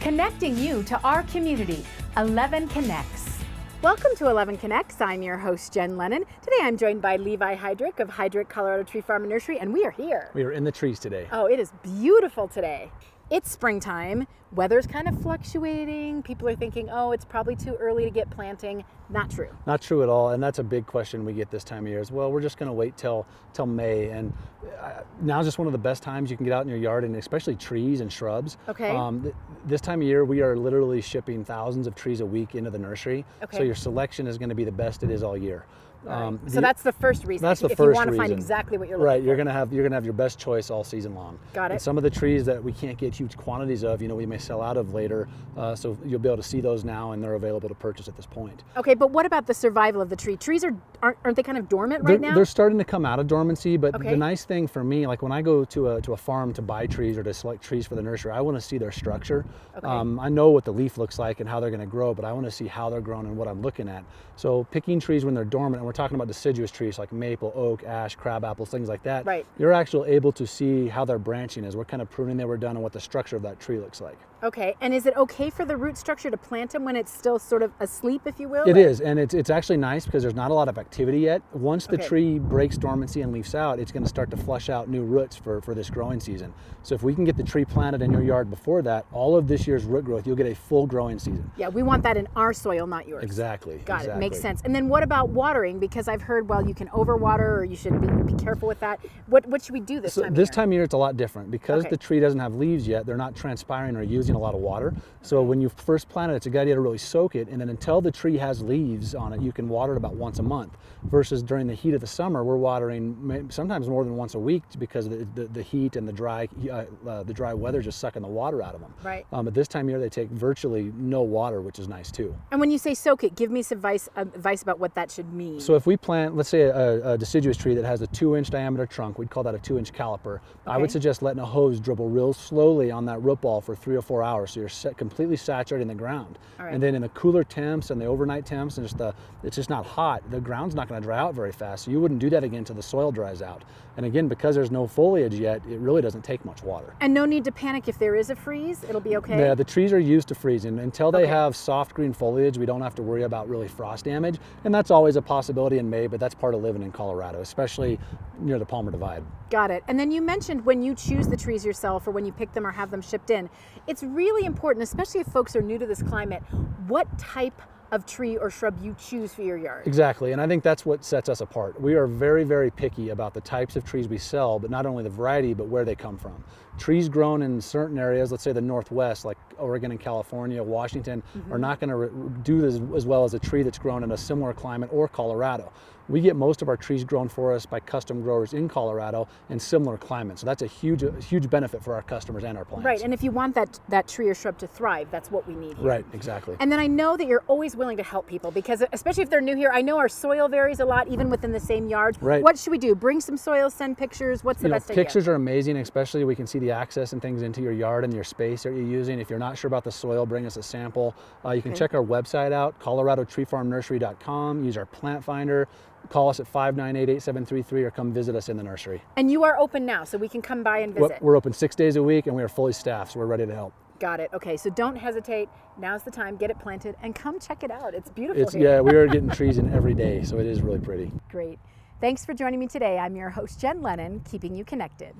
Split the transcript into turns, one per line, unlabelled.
connecting you to our community, 11 Connects. Welcome to 11 Connects. I'm your host, Jen Lennon. Today I'm joined by Levi Heydrich of Heydrich Colorado Tree Farm and Nursery, and we are here.
We are in the trees today.
Oh, it is beautiful today. It's springtime. Weather's kind of fluctuating. People are thinking, oh, it's probably too early to get planting. Not true.
Not true at all, and that's a big question we get this time of year as well. We're just going to wait till May, and now's just one of the best times you can get out in your yard, and especially trees and shrubs.
Okay.
This time of year, we are literally shipping thousands of trees a week into the nursery, so your selection is going to be the best it is all year.
Right. So that's the first reason.
That's the
if
first
you want to find
reason.
exactly what you're looking
right.
for.
You're gonna have your best choice all season long.
Got it.
And some of the trees that we can't get huge quantities of, we may sell out of later. So you'll be able to see those now, and they're available to purchase at this point.
Okay, but what about the survival of the tree? Trees aren't they kind of dormant right now?
They're starting to come out of dormancy, but
Okay.
the nice thing for me, like when I go to a farm to buy trees or to select trees for the nursery, I want to see their structure.
Okay.
I know what the leaf looks like and how they're going to grow, but I want to see how they're grown and what I'm looking at. So picking trees when they're dormant, and we're talking about deciduous trees like maple, oak, ash, crab apples, things like that.
Right.
You're actually able to see how their branching is, what kind of pruning they were done, and what the structure of that tree looks like.
Okay, and is it okay for the root structure to plant them when it's still sort of asleep, if you will?
It is, and it's actually nice because there's not a lot of activity yet. Once the
Okay.
tree breaks dormancy and leaves out, it's going to start to flush out new roots for this growing season. So if we can get the tree planted in your yard before that, all of this year's root growth, you'll get a full growing season.
Yeah, we want that in our soil, not yours.
Exactly.
Got it.
exactly.
Makes sense. And then what about watering? Because I've heard, well, you can overwater or you should be careful with that. What should we do this
So
time of
this
year?
time of year, it's a lot different because
Okay.
the tree doesn't have leaves yet. They're not transpiring or using a lot of water. So when you first plant it, it's a good idea to really soak it, and then until the tree has leaves on it, you can water it about once a month. Versus during the heat of the summer, we're watering sometimes more than once a week because the heat and the dry weather just sucking the water out of them.
Right.
But this time of year, they take virtually no water, which is nice too.
And when you say soak it, give me some advice about what that should mean.
So if we plant, let's say a deciduous tree that has a 2-inch diameter trunk, we'd call that a 2-inch caliper. I would suggest letting a hose dribble real slowly on that root ball for 3 or 4 hours, so you're completely saturating the ground.
All right.
And then in the cooler temps and the overnight temps, and it's just not hot, the ground's not going to dry out very fast. So you wouldn't do that again until the soil dries out. And again, because there's no foliage yet, it really doesn't take much water.
And no need to panic if there is a freeze. It'll be okay.
Yeah, the trees are used to freezing. Until they
Okay.
have soft green foliage, we don't have to worry about really frost damage. And that's always a possibility in May, but that's part of living in Colorado, especially near the Palmer Divide.
Got it. And then you mentioned when you choose the trees yourself or when you pick them or have them shipped in, it's really important, especially if folks are new to this climate, what type of tree or shrub you choose for your yard.
Exactly, and I think that's what sets us apart. We are very, very picky about the types of trees we sell, but not only the variety, but where they come from. Trees grown in certain areas, let's say the Northwest, like Oregon and California, Washington, are not going to do as well as a tree that's grown in a similar climate or Colorado. We get most of our trees grown for us by custom growers in Colorado in similar climates. So that's a huge benefit for our customers and our plants.
Right, and if you want that tree or shrub to thrive, that's what we need here.
Right, exactly.
And then I know that you're always willing to help people because especially if they're new here, I know our soil varies a lot even within the same yard.
Right.
What should we do? Bring some soil, send pictures? What's the best idea?
Pictures are amazing, especially we can see the access and things into your yard and your space that you're using. If you're not sure about the soil, bring us a sample. You can check our website out, coloradotreefarmnursery.com, use our plant finder, call us at 598-8733 or come visit us in the nursery.
And you are open now, so we can come by and visit.
We're open 6 days a week and we are fully staffed, so we're ready to help.
Got it. Okay, so don't hesitate. Now's the time. Get it planted and come check it out. It's beautiful here.
Yeah, we are getting trees in every day, so it is really pretty.
Great. Thanks for joining me today. I'm your host, Jen Lennon, keeping you connected.